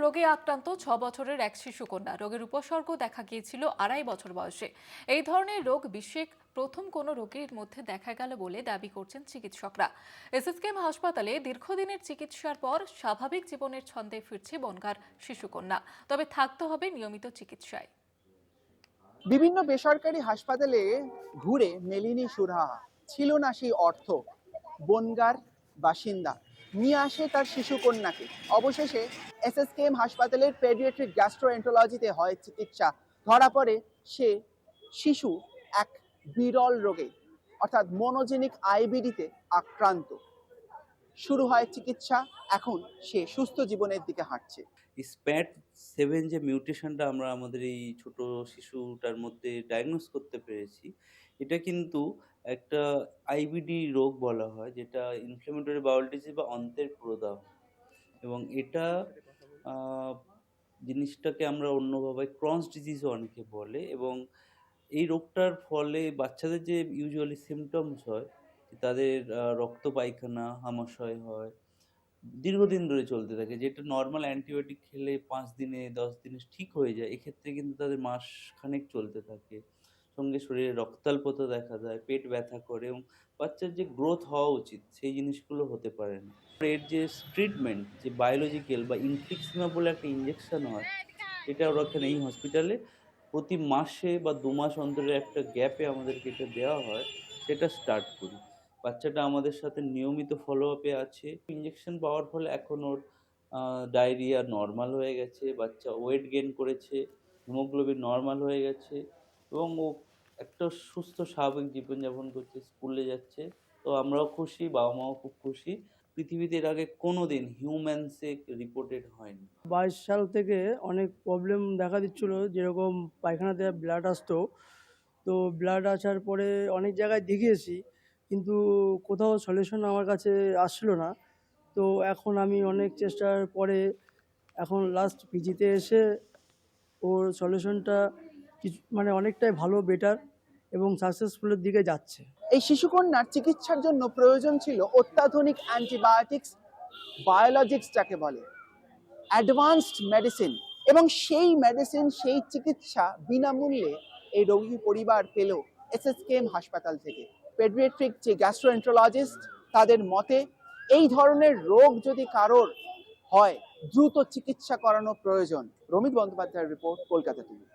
রোগে আক্রান্ত 6 বছরের এক শিশুকন্যা। রোগের উপসর্গ দেখা গিয়েছিল 2.5 বছর বয়সে। এই ধরনের রোগ বিশ্বে প্রথম কোনো রোগীর মধ্যে দেখা গেল বলে দাবি করছেন চিকিৎসকরা। এসএসকেএম হাসপাতালে দীর্ঘদিনের চিকিৎসার পর স্বাভাবিক জীবনের ছন্দে ফিরছে বনগাঁর শিশুকন্যা। তবে থাকতে হবে নিয়মিত চিকিৎসায়। বিভিন্ন বেসরকারি হাসপাতালে ঘুরে মেলেনি সুরাহা, ছিল না সেই অর্থ। বনগাঁর বাসিন্দা নিয়ে আসে তার শিশু কন্যাকে। অবশেষে এসএসকেএম হাসপাতালের পেডিয়াট্রিক গ্যাস্ট্রোএন্টারোলজিতে হয় চিকিৎসা। ধরা পড়ে সে শিশু এক বিরল রোগে, অর্থাৎ মনোজেনিক আইবিডিতে আক্রান্ত। শুরু হয় চিকিৎসা, এখন সে সুস্থ জীবনের দিকে হাঁটছে। SPAT7 যে মিউটেশনটা আমরা আমাদের এই ছোট শিশুটার মধ্যে ডায়াগনোস করতে পেরেছি, এটা কিন্তু একটা আইবিডি রোগ বলা হয়, যেটা ইনফ্ল্যামেটরি বাউল ডিজিজ বা অন্ত্রের প্রদাহ। এবং এটা জিনিসটাকে আমরা অন্যভাবে ক্রনস ডিজিজও অনেকে বলে। এবং এই রোগটার ফলে বাচ্চাদের যে ইউজুয়ালি সিমটমস হয়, তাদের রক্ত পায়খানা, আমাশয় হয়, দীর্ঘদিন ধরে চলতে থাকে, যেটা নরমাল অ্যান্টিবায়োটিক খেলে 5 দিনে 10 দিনে ঠিক হয়ে যায়। এক্ষেত্রে কিন্তু তাদের মাসখানেক চলতে থাকে। সঙ্গে শরীরে রক্তাল্পতা দেখা যায়, পেট ব্যথা করে এবং বাচ্চার যে গ্রোথ হওয়া উচিত সেই জিনিসগুলো হতে পারে না। এর যে ট্রিটমেন্ট, যে বায়োলজিক্যাল বা ইনফ্লিক্সিমা বলে একটা ইনজেকশন হয়, এটা ওরা এখানে এই হসপিটালে প্রতি মাসে বা 2 মাস অন্তরে একটা গ্যাপে আমাদেরকে এটা দেওয়া হয়, সেটা স্টার্ট করি। বাচ্চাটা আমাদের সাথে নিয়মিত ফলো আপে আছে। ইনজেকশন পাওয়ার ফলে এখন ওর ডায়রিয়া নরমাল হয়ে গেছে, বাচ্চা ওয়েট গেইন করেছে, হিমোগ্লোবিন নরমাল হয়ে গেছে এবং ও একটা সুস্থ স্বাভাবিক জীবনযাপন করছে, স্কুলে যাচ্ছে। তো আমরাও খুশি, বাবা-মাও খুব খুশি। পৃথিবীতে এর আগে কোনোদিন হিউম্যানসে রিপোর্টেড হয়নি। 22 সাল থেকে অনেক প্রবলেম দেখা দিচ্ছিল, যেরকম পায়খানাতে ব্লাড আসতো। তো ব্লাড আসার পরে অনেক জায়গায় দেখিয়েছি, কিন্তু কোথাও সলিউশন আমার কাছে আসছিল না। তো এখন আমি অনেক চেষ্টার পরে এখন লাস্ট পিজিতে এসে ওর সলিউশনটা কিছু অনেকটাই ভালো, বেটার এবং সাকসেসফুলের দিকে যাচ্ছে। এই শিশুকন্যার চিকিৎসার জন্য প্রয়োজন ছিল অত্যাধুনিক অ্যান্টিবায়োটিক্স, বায়োলজিক্স যাকে বলে, অ্যাডভান্সড মেডিসিন। এবং সেই মেডিসিন, সেই চিকিৎসা বিনামূল্যে এই রোগী পরিবার পেল এসএসকেএম হাসপাতাল থেকে। পেডিয়াট্রিক যে গ্যাস্ট্রোএন্টারোলজিস্ট, তাদের মতে এই ধরনের রোগ যদি কারোর হয়, দ্রুত চিকিৎসা করানো প্রয়োজন। রমিত বন্দ্যোপাধ্যায়ের রিপোর্ট, কলকাতা টিভি।